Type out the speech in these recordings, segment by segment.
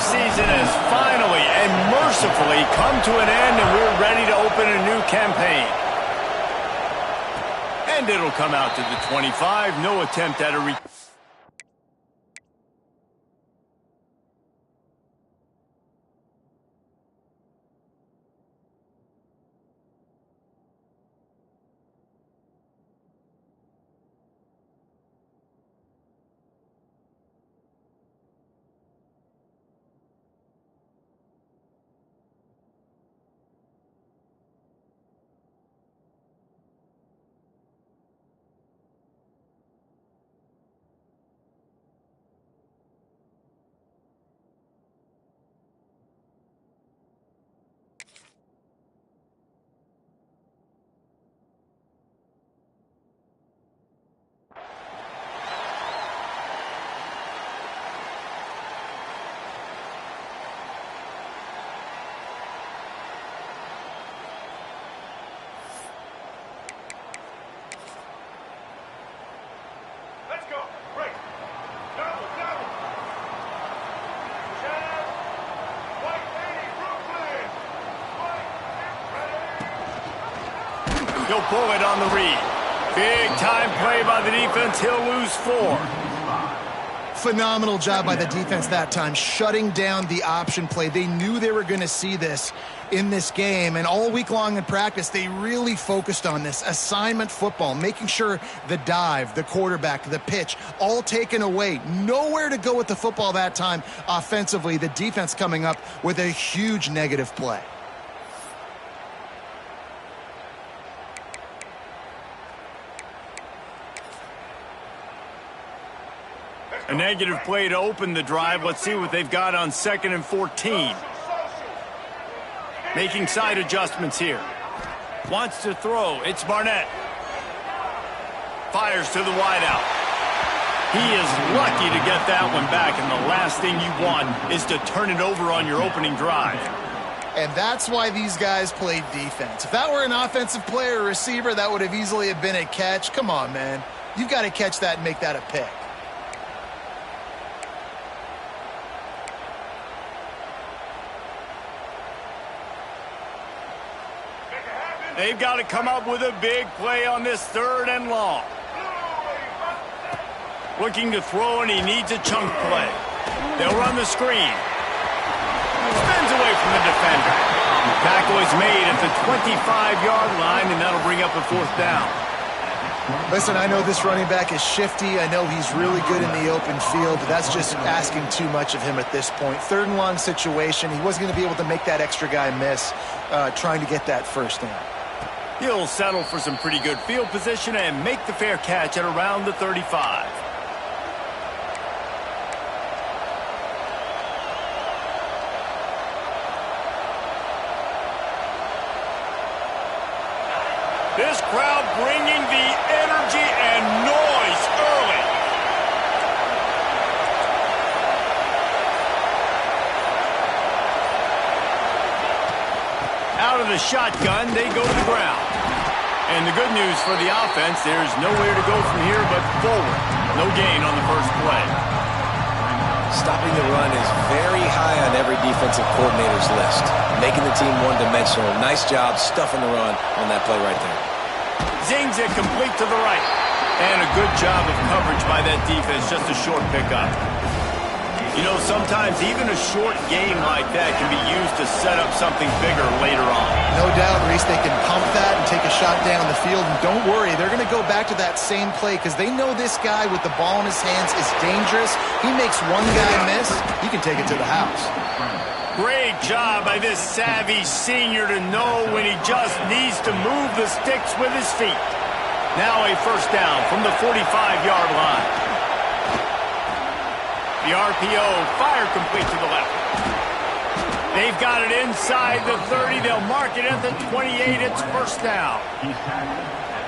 season has finally and mercifully come to an end, and we're ready to open a new campaign. And it'll come out to the 25. No attempt at a He'll pull it on the read. Big time play by the defense. He'll lose 4. Phenomenal job by the defense that time, shutting down the option play. They knew they were going to see this in this game, and all week long in practice, they really focused on this assignment football, making sure the dive, the quarterback, the pitch, all taken away. Nowhere to go with the football that time offensively. The defense coming up with a huge negative play. A negative play to open the drive. Let's see what they've got on 2nd and 14. Making side adjustments here. Wants to throw. It's Barnett. Fires to the wideout. He is lucky to get that one back, and the last thing you want is to turn it over on your opening drive. And that's why these guys played defense. If that were an offensive player or receiver, that would have easily have been a catch. Come on, man. You've got to catch that and make that a pick. They've got to come up with a big play on this 3rd and long. Looking to throw, and he needs a chunk play. They'll run the screen. Spins away from the defender. Tackle is made at the 25-yard line, and that'll bring up a 4th down. Listen, I know this running back is shifty. I know he's really good in the open field, but that's just asking too much of him at this point. 3rd and long situation. He wasn't going to be able to make that extra guy miss trying to get that 1st down. He'll settle for some pretty good field position and make the fair catch at around the 35. This crowd bringing the energy and noise early. Out of the shotgun, they go to the ground. And the good news for the offense, there's nowhere to go from here but forward. No gain on the first play. Stopping the run is very high on every defensive coordinator's list. Making the team one-dimensional. Nice job stuffing the run on that play right there. Zings it complete to the right. And a good job of coverage by that defense. Just a short pickup. You know, sometimes even a short game like that can be used to set up something bigger later on. No doubt, Reese, they can pump that and take a shot down the field. And don't worry, they're going to go back to that same play because they know this guy with the ball in his hands is dangerous. He makes one guy miss, he can take it to the house. Great job by this savvy senior to know when he just needs to move the sticks with his feet. Now a 1st down from the 45-yard line. The RPO, fire complete to the left. They've got it inside the 30. They'll mark it at the 28. It's 1st down.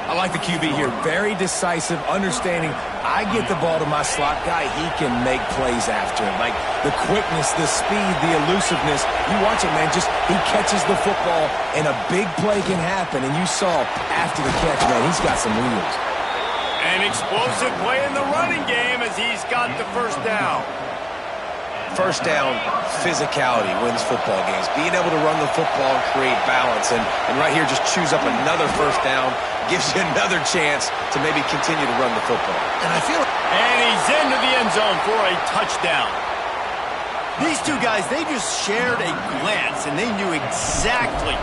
I like the QB here. Very decisive, understanding. I get the ball to my slot guy. He can make plays after. Like the quickness, the speed, the elusiveness. You watch it, man. Just he catches the football, and a big play can happen. And you saw after the catch, man, he's got some wheels. An explosive play in the running game as he's got the 1st down. First down, physicality wins football games. Being able to run the football and create balance. And right here, just choose up another first down, gives you another chance to maybe continue to run the football. And I feel like... And he's into the end zone for a touchdown. These two guys, they just shared a glance, and they knew exactly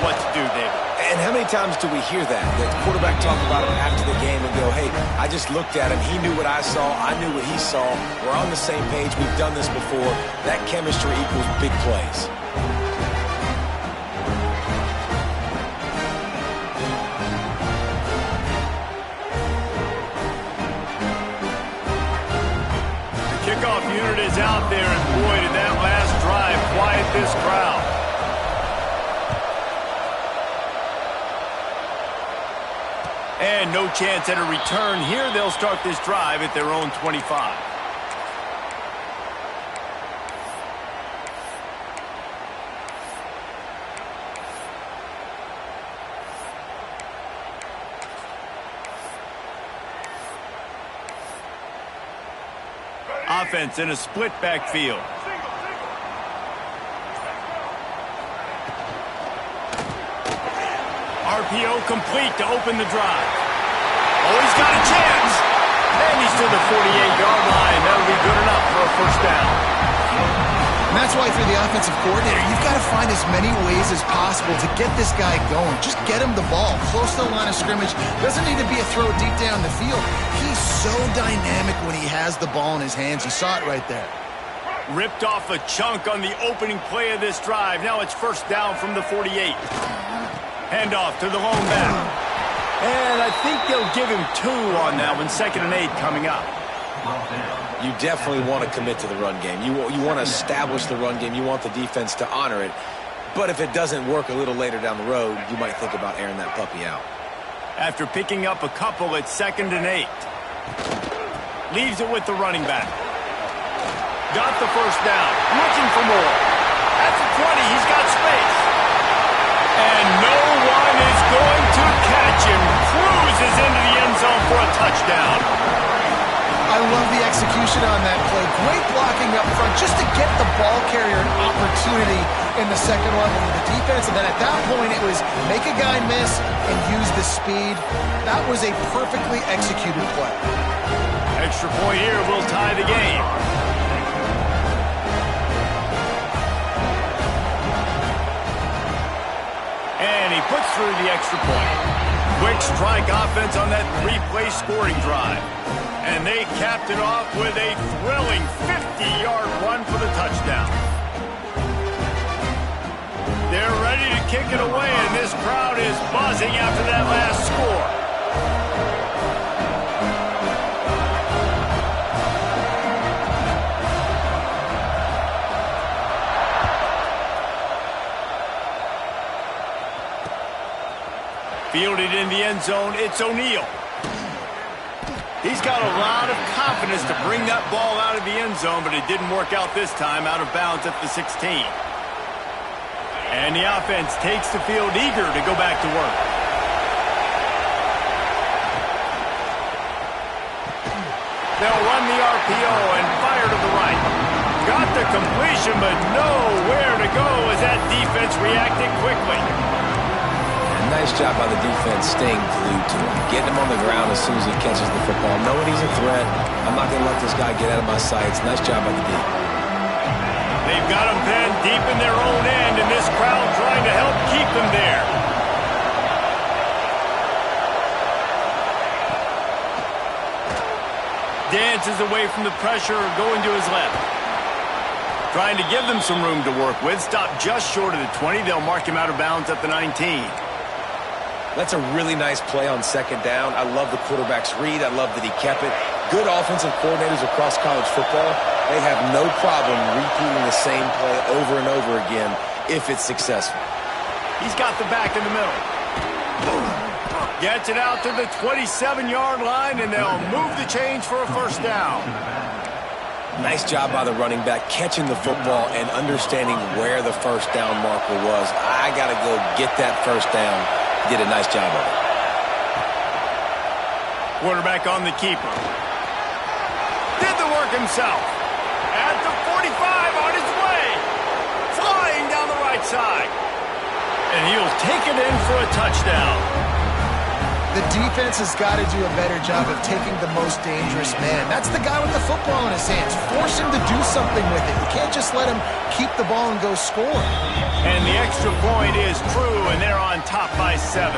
what to do, David. And how many times do we hear that? The quarterback talk about him after the game and go, hey, I just looked at him. He knew what I saw. I knew what he saw. We're on the same page. We've done this before. That chemistry equals big plays. Kickoff unit is out there, and boy, did that last drive quiet this crowd. And no chance at a return here. They'll start this drive at their own 25. Offense in a split backfield. RPO complete to open the drive. Oh, he's got a chance. And he's to the 48-yard line. That'll be good enough for a first down. And that's why, for the offensive coordinator, you've got to find as many ways as possible to get this guy going. Just get him the ball close to the line of scrimmage. Doesn't need to be a throw deep down the field. He's so dynamic when he has the ball in his hands. You saw it right there. Ripped off a chunk on the opening play of this drive. Now it's first down from the 48. Handoff to the lone back. And I think they'll give him 2 on that one. 2nd and 8 coming up. You definitely want to commit to the run game. You want to establish the run game. You want the defense to honor it. But if it doesn't work a little later down the road, you might think about airing that puppy out. After picking up a couple, it's 2nd and 8. Leaves it with the running back. Got the first down. Looking for more. At the 20, he's got space. And no one is going to catch him. Cruises into the end zone for a touchdown. I love the execution on that play. Great blocking up front just to get the ball carrier an opportunity in the second level of the defense. And then at that point, it was make a guy miss and use the speed. That was a perfectly executed play. Extra point here will tie the game. And he puts through the extra point. Quick strike offense on that 3-play scoring drive. And they capped it off with a thrilling 50-yard run for the touchdown. They're ready to kick it away, and this crowd is buzzing after that last score. Fielded in the end zone, it's O'Neal. He's got a lot of confidence to bring that ball out of the end zone, but it didn't work out this time, out of bounds at the 16. And the offense takes the field eager to go back to work. They'll run the RPO and fire to the right. Got the completion, but nowhere to go as that defense reacted quickly. Nice job by the defense staying glued to him. Getting him on the ground as soon as he catches the football. Knowing he's a threat. I'm not going to let this guy get out of my sights. Nice job by the D. They've got him pinned deep in their own end, and this crowd trying to help keep them there. Dances away from the pressure, going to his left. Trying to give them some room to work with. Stopped just short of the 20. They'll mark him out of bounds at the 19. That's a really nice play on second down. I love the quarterback's read. I love that he kept it. Good offensive coordinators across college football, they have no problem repeating the same play over and over again if it's successful. He's got the back in the middle. Gets it out to the 27-yard line, and they'll move the chains for a first down. Nice job by the running back, catching the football and understanding where the first down marker was. I got to go get that first down. Did a nice job of it. Quarterback on the keeper. Did the work himself. At the right side. And he'll take it in for a touchdown. The defense has got to do a better job of taking the most dangerous man. That's the guy with the football in his hands. Force him to do something with it. You can't just let him keep the ball and go score. And the extra point is true, and they're on top by 7.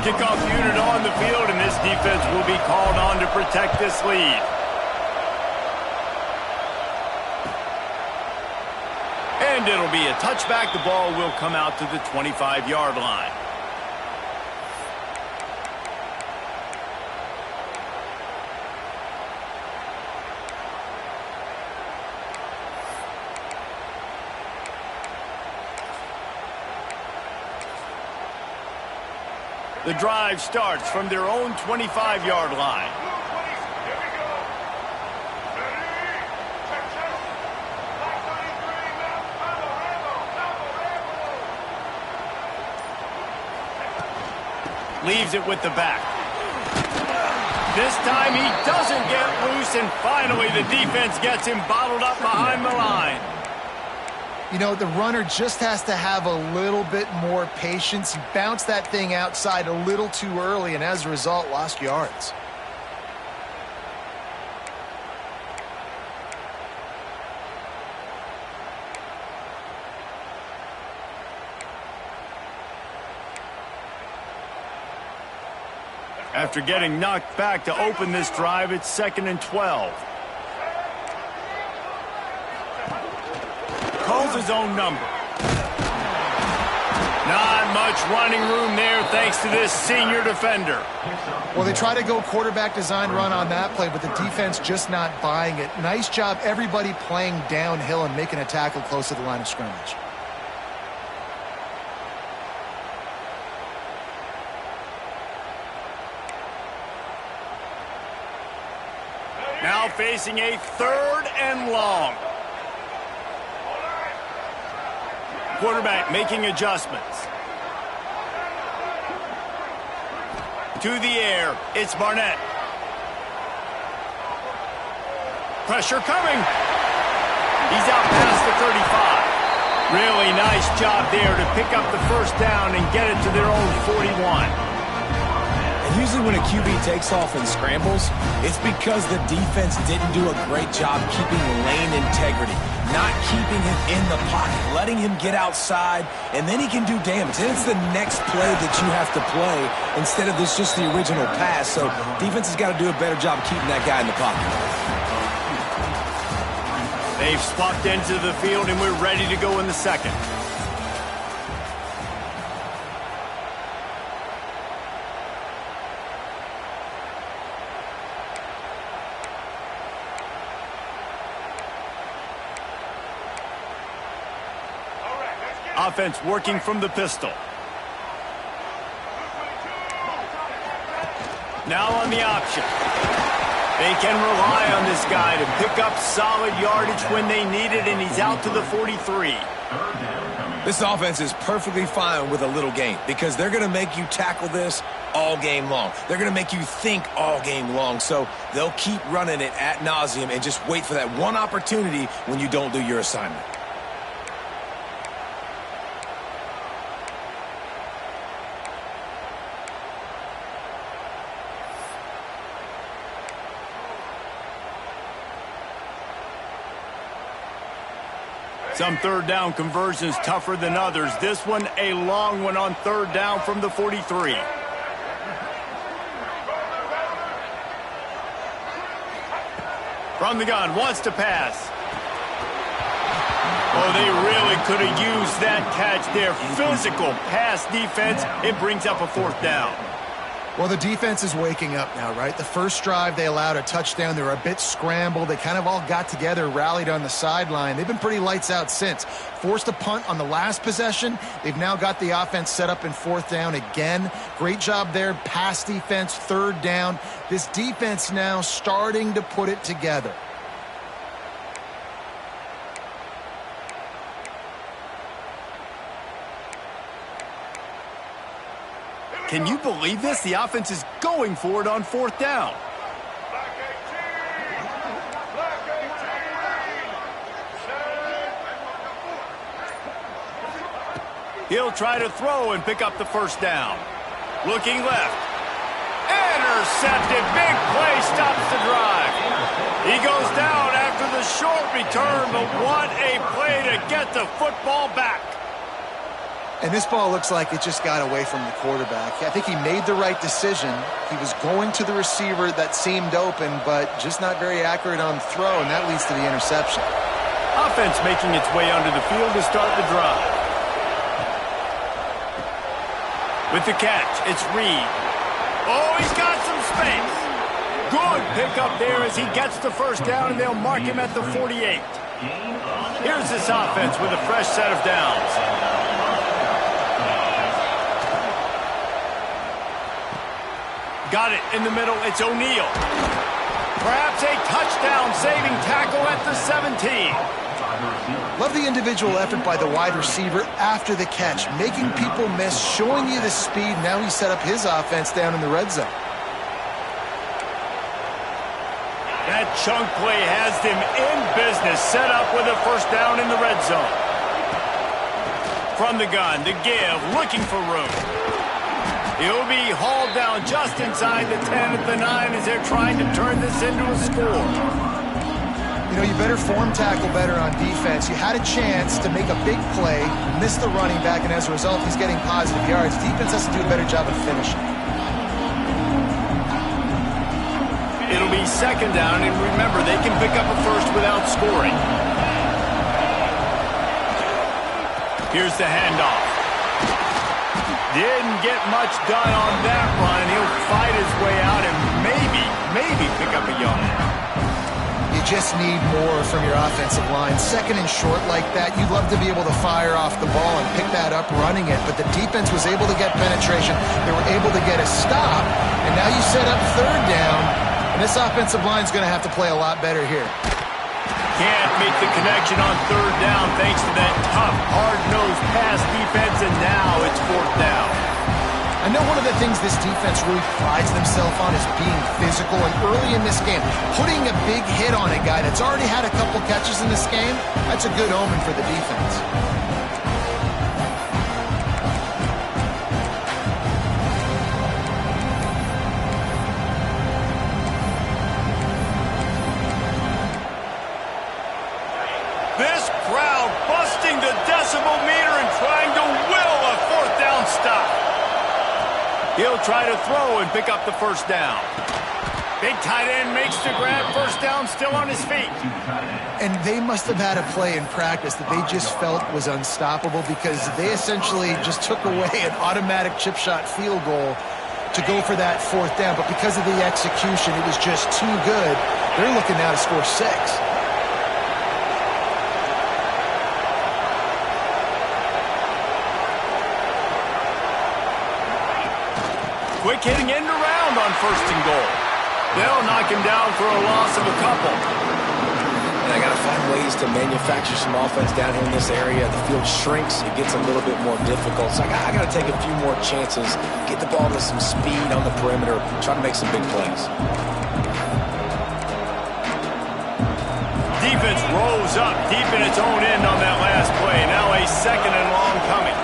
Kickoff unit on the field, and this defense will be called on to protect this lead. And it'll be a touchback. The ball will come out to the 25-yard line. The drive starts from their own 25-yard line. Leaves it with the back. This time he doesn't get loose, and finally the defense gets him bottled up behind the line. You know, the runner just has to have a little bit more patience. He bounced that thing outside a little too early, and as a result, lost yards. After getting knocked back to open this drive, it's 2nd and 12. Calls his own number. Not much running room there thanks to this senior defender. Well, they try to go quarterback design run on that play, but the defense just not buying it. Nice job, everybody playing downhill and making a tackle close to the line of scrimmage. Now facing a 3rd and long. Quarterback making adjustments. To the air, it's Barnett. Pressure coming. He's out past the 35. Really nice job there to pick up the first down and get it to their own 41. Usually when a QB takes off and scrambles, it's because the defense didn't do a great job keeping lane integrity, not keeping him in the pocket, letting him get outside, and then he can do damage. And it's the next play that you have to play instead of this just the original pass. So defense has got to do a better job keeping that guy in the pocket. They've swapped into the field, and we're ready to go in the second. Offense working from the pistol. Now on the option. They can rely on this guy to pick up solid yardage when they need it, and he's out to the 43. This offense is perfectly fine with a little gain because they're going to make you tackle this all game long. They're going to make you think all game long, so they'll keep running it ad nauseum and just wait for that one opportunity when you don't do your assignment. Some 3rd down conversions tougher than others. This one a long one on 3rd down from the 43. From the gun, wants to pass. Oh, they really could have used that catch there. Physical pass defense. It brings up a 4th down. Well, the defense is waking up now, right? The first drive, they allowed a touchdown. They were a bit scrambled. They kind of all got together, rallied on the sideline. They've been pretty lights out since. Forced a punt on the last possession. They've now got the offense set up in 4th down again. Great job there. Pass defense, 3rd down. This defense now starting to put it together. Can you believe this? The offense is going for it on 4th down. He'll try to throw and pick up the first down. Looking left. Intercepted. Big play stops the drive. He goes down after the short return, but what a play to get the football back. And this ball looks like it just got away from the quarterback. I think he made the right decision. He was going to the receiver that seemed open, but just not very accurate on the throw, and that leads to the interception. Offense making its way onto the field to start the drive. With the catch, it's Reed. Oh, he's got some space. Good pickup there as he gets the first down, and they'll mark him at the 48. Here's this offense with a fresh set of downs. Got it in the middle. It's O'Neal. Perhaps a touchdown-saving tackle at the 17. Love the individual effort by the wide receiver after the catch, making people miss, showing you the speed. Now he set up his offense down in the red zone. That chunk play has them in business, set up with a first down in the red zone. From the gun, the give, looking for room. He'll be hauled down just inside the 10 at the 9 as they're trying to turn this into a score. You know, you better form tackle better on defense. You had a chance to make a big play, miss the running back, and as a result, he's getting positive yards. Defense has to do a better job of finishing. It'll be second down, and remember, they can pick up a first without scoring. Here's the handoff. Didn't get much done on that run. He'll fight his way out and maybe pick up a yard. You just need more from your offensive line. Second and short like that, you'd love to be able to fire off the ball and pick that up running it, but the defense was able to get penetration. They were able to get a stop, and now you set up third down, and this offensive line is going to have to play a lot better here. Can't make the connection on third down thanks to that tough, hard-nosed pass defense, and now it's fourth down. I know one of the things this defense really prides themselves on is being physical, and early in this game, putting a big hit on a guy that's already had a couple catches in this game, that's a good omen for the defense. This crowd busting the decibel meter and trying to will a fourth down stop. He'll try to throw and pick up the first down. Big tight end makes the grab, first down, still on his feet. And they must have had a play in practice that they just felt was unstoppable because they essentially just took away an automatic chip shot field goal to go for that fourth down. But because of the execution, it was just too good. They're looking now to score 6. Quick hitting end around on first and goal. They'll knock him down for a loss of a couple. And I got to find ways to manufacture some offense down here in this area. The field shrinks. It gets a little bit more difficult. So I got to take a few more chances, get the ball to some speed on the perimeter, try to make some big plays. Defense rose up deep in its own end on that last play. Now a second and long coming.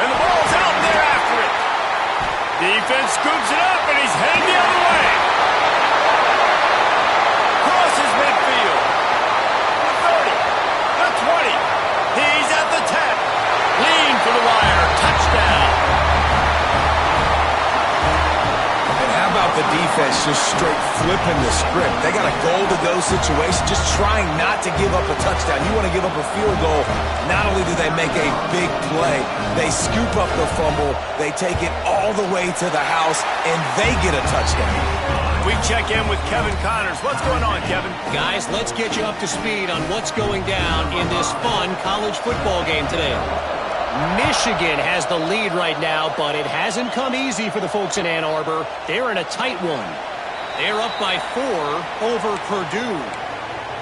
And the ball's out there after it. Defense scoops it up, and he's heading the other way. Crosses midfield. The 30. The 20. He's at the 10. Lean for the wire. Touchdown. And how about the defense just straight flipping the script? They got a goal-to-go situation, just trying not to give up a touchdown. You want to give up a field goal, not only do they make a big play, they scoop up the fumble, they take it all the way to the house, and they get a touchdown. We check in with Kevin Connors. What's going on, Kevin? Guys, let's get you up to speed on what's going down in this fun college football game today. Michigan has the lead right now, but it hasn't come easy for the folks in Ann Arbor. They're in a tight one. They're up by 4 over Purdue.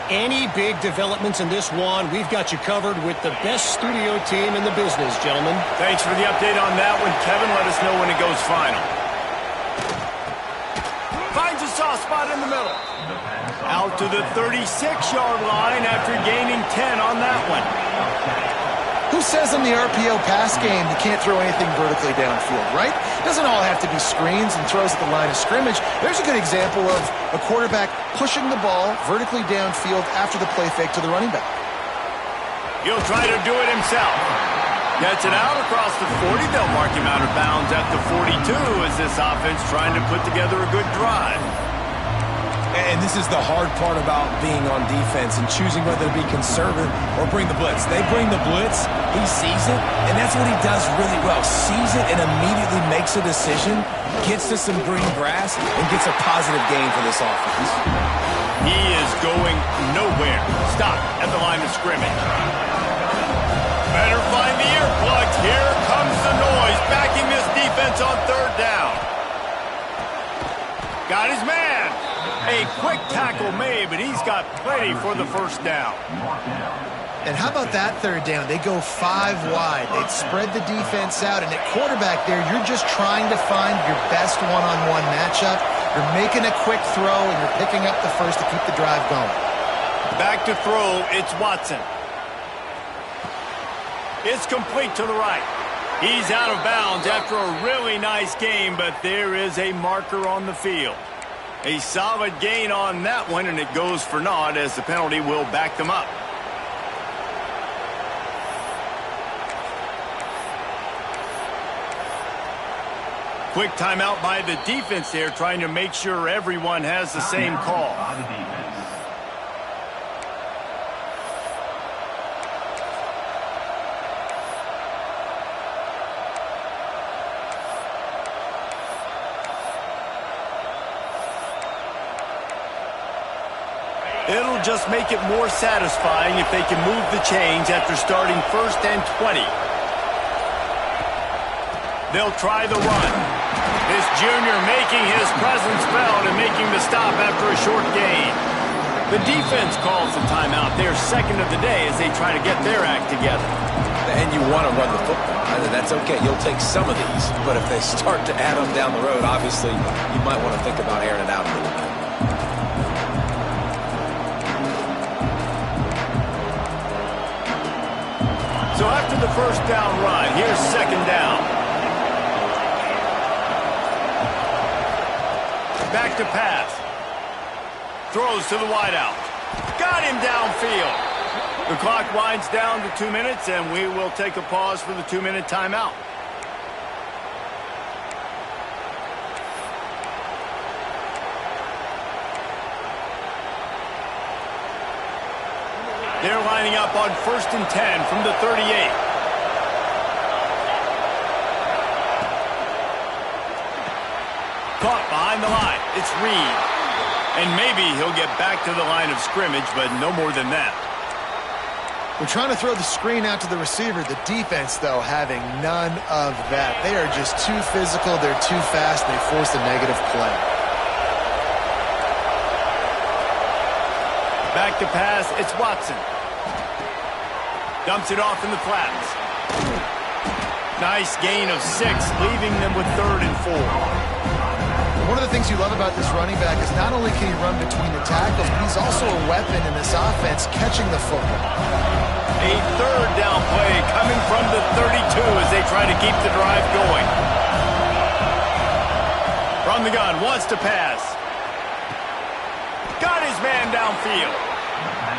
Any big developments in this one, we've got you covered with the best studio team in the business, gentlemen. Thanks for the update on that one, Kevin. Let us know when it goes final. Finds a soft spot in the middle. Out to the 36-yard line after gaining 10 on that one. Who says in the RPO pass game you can't throw anything vertically downfield, right? It doesn't all have to be screens and throws at the line of scrimmage. There's a good example of a quarterback pushing the ball vertically downfield after the play fake to the running back. He'll try to do it himself. Gets it out across the 40. They'll mark him out of bounds at the 42 as this offense trying to put together a good drive. And this is the hard part about being on defense and choosing whether to be conservative or bring the blitz. They bring the blitz, he sees it, and that's what he does really well. Sees it and immediately makes a decision, gets to some green grass, and gets a positive gain for this offense. He is going nowhere. Stop at the line of scrimmage. Better find the earplugs. Here comes the noise, backing this defense on third down. Got his man. A quick tackle made, but he's got plenty for the first down. And how about that third down? They go 5 wide. They'd spread the defense out, and at quarterback there, you're just trying to find your best one-on-one matchup. You're making a quick throw, and you're picking up the first to keep the drive going. Back to throw, it's Watson. It's complete to the right. He's out of bounds after a really nice game, but there is a marker on the field. A solid gain on that one, and it goes for naught as the penalty will back them up. Quick timeout by the defense there, trying to make sure everyone has the same call. It'll just make it more satisfying if they can move the chains after starting 1st and 20. They'll try the run. This junior making his presence felt and making the stop after a short gain. The defense calls the timeout. They're second of the day as they try to get their act together. And you want to run the football. That's okay. You'll take some of these. But if they start to add them down the road, obviously you might want to think about airing it out a little bit. So after the first down run, here's second down. Back to pass. Throws to the wideout. Got him downfield. The clock winds down to 2 minutes, and we will take a pause for the 2-minute timeout. They're lining up on 1st and 10 from the 38. Caught behind the line. It's Reed. And maybe he'll get back to the line of scrimmage, but no more than that. We're trying to throw the screen out to the receiver. The defense, though, having none of that. They are just too physical. They're too fast. They force a negative play. Back to pass, it's Watson. Dumps it off in the flats. Nice gain of 6, leaving them with 3rd and 4. One of the things you love about this running back is not only can he run between the tackles, but he's also a weapon in this offense catching the football. A 3rd down play coming from the 32 as they try to keep the drive going. From the gun, wants to pass. Got his man downfield.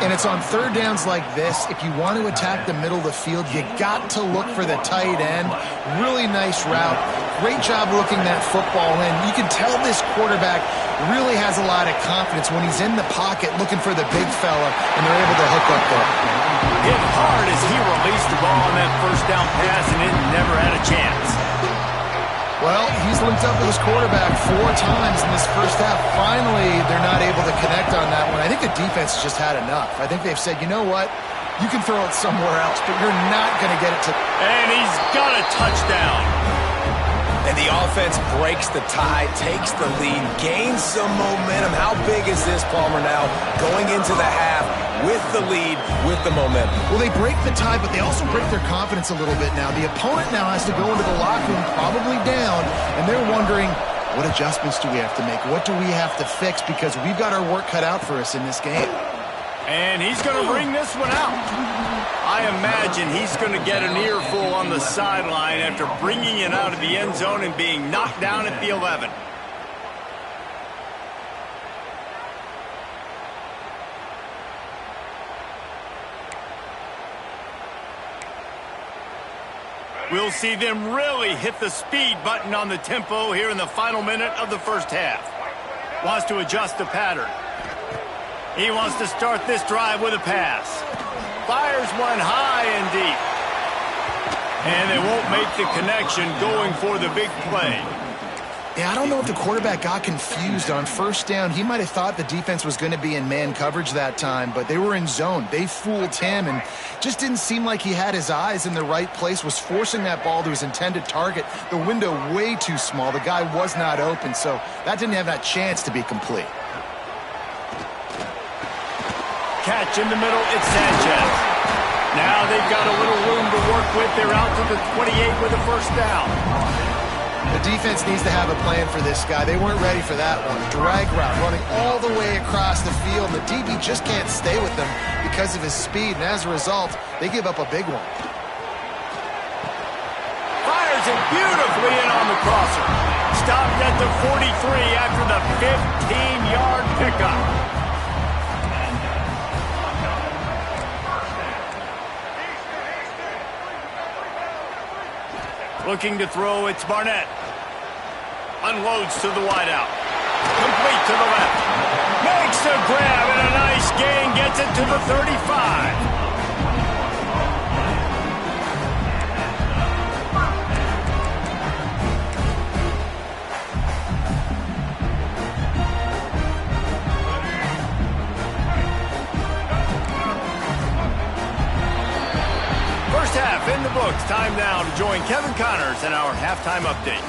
And it's on 3rd downs like this. If you want to attack the middle of the field, you got to look for the tight end. Really nice route. Great job looking that football in. You can tell this quarterback really has a lot of confidence when he's in the pocket looking for the big fella, and they're able to hook up there. Hit hard as he released the ball on that 1st down pass, and it never had a chance. Well, he's linked up with his quarterback 4 times in this first half. Finally, they're not able to connect on that one. I think the defense just had enough. I think they've said, you know what? You can throw it somewhere else, but you're not going to get it to... And he's got a touchdown. And the offense breaks the tie, takes the lead, gains some momentum. How big is this, Palmer, now going into the half with the lead, with the momentum? Well, they break the tie, but they also break their confidence a little bit now. The opponent now has to go into the locker room probably down, and they're wondering, What adjustments do we have to make? What do we have to fix? Because we've got our work cut out for us in this game. And he's going to bring this one out. I imagine he's going to get an earful on the sideline after bringing it out of the end zone and being knocked down at the 11. We'll see them really hit the speed button on the tempo here in the final minute of the first half. Wants to adjust the pattern. He wants to start this drive with a pass. Fires one high and deep. And they won't make the connection going for the big play. Yeah, I don't know if the quarterback got confused on first down. He might have thought the defense was going to be in man coverage that time, but they were in zone. They fooled him and just didn't seem like he had his eyes in the right place, was forcing that ball to his intended target. The window way too small. The guy was not open, so that didn't have that chance to be complete. Catch in the middle, it's Sanchez. Now they've got a little room to work with. They're out to the 28 with a first down. The defense needs to have a plan for this guy. They weren't ready for that one. Drag route, running all the way across the field. The DB just can't stay with them because of his speed, and as a result, they give up a big one. Fires it beautifully in on the crosser. Stopped at the 43 after the 15-yard pickup. Looking to throw, it's Barnett. Unloads to the wideout. Complete to the left. Makes the grab and a nice gain. Gets it to the 35. First half in the books. Time now to join Kevin Connors in our halftime update.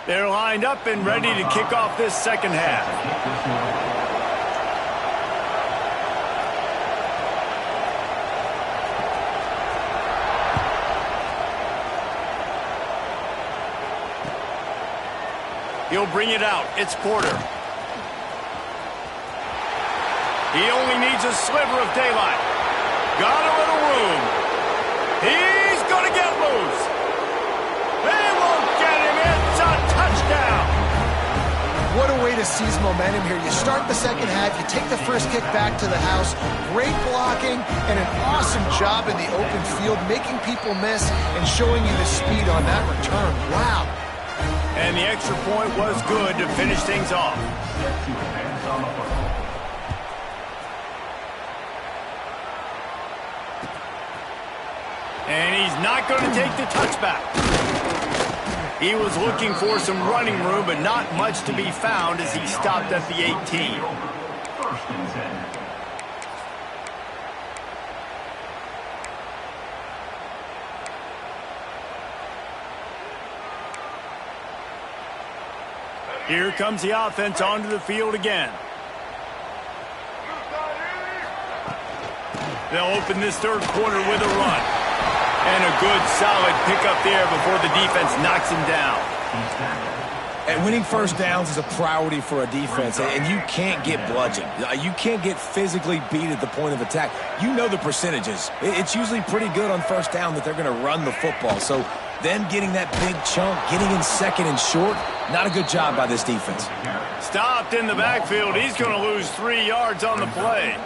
They're lined up and ready to kick off this second half. He'll bring it out. It's Porter. He only needs a sliver of daylight. Got a little room. He's going to get loose. They won't get him. It's a touchdown. What a way to seize momentum here. You start the second half, you take the first kick back to the house. Great blocking and an awesome job in the open field, making people miss and showing you the speed on that return. Wow. And the extra point was good to finish things off. And he's not going to take the touchback. He was looking for some running room, but not much to be found as he stopped at the 18. Here comes the offense onto the field again. They'll open this third quarter with a run. And a good, solid pickup there before the defense knocks him down. And winning first downs is a priority for a defense, and you can't get bludgeoned. You can't get physically beat at the point of attack. You know the percentages. It's usually pretty good on first down that they're going to run the football. So them getting that big chunk, getting in second and short, not a good job by this defense. Stopped in the backfield. He's going to lose 3 yards on the play.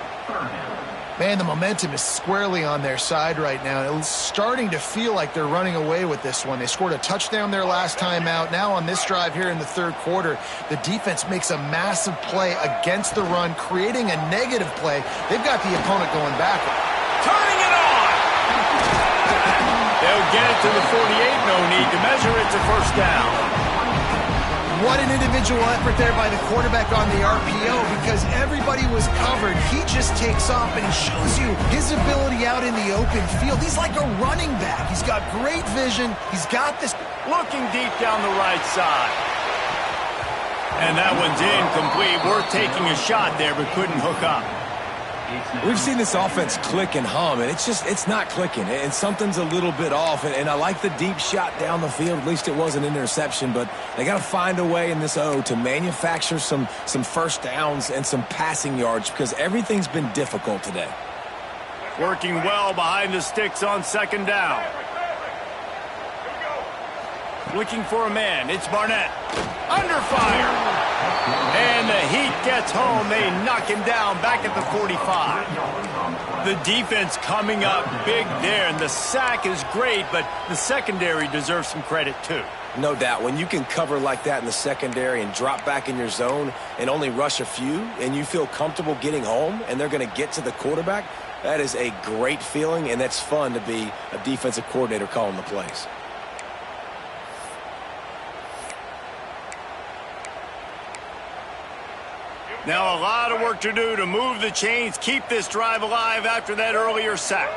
Man, the momentum is squarely on their side right now. It's starting to feel like they're running away with this one. They scored a touchdown their last time out. Now on this drive here in the third quarter, the defense makes a massive play against the run, creating a negative play. They've got the opponent going backward. Turning it on! They'll get it to the 48. No need to measure. It's a first down. What an individual effort there by the quarterback on the RPO, because everybody was covered. He just takes off, and he shows you his ability out in the open field. He's like a running back. He's got great vision. He's got this. Looking deep down the right side. And that one's incomplete. Worth taking a shot there, but couldn't hook up. We've seen this offense click and hum, and it's not clicking, and something's a little bit off. And I like the deep shot down the field. At least it wasn't an interception, but they got to find a way in this O to manufacture some first downs and some passing yards because everything's been difficult today. Working well behind the sticks on second down. Looking for a man. It's Barnett. Under fire. And the Heat gets home. They knock him down back at the 45. The defense coming up big there, and the sack is great, but the secondary deserves some credit too. No doubt. When you can cover like that in the secondary and drop back in your zone and only rush a few, and you feel comfortable getting home, and they're going to get to the quarterback, that is a great feeling, and that's fun to be a defensive coordinator calling the plays. Now a lot of work to do to move the chains, keep this drive alive after that earlier sack.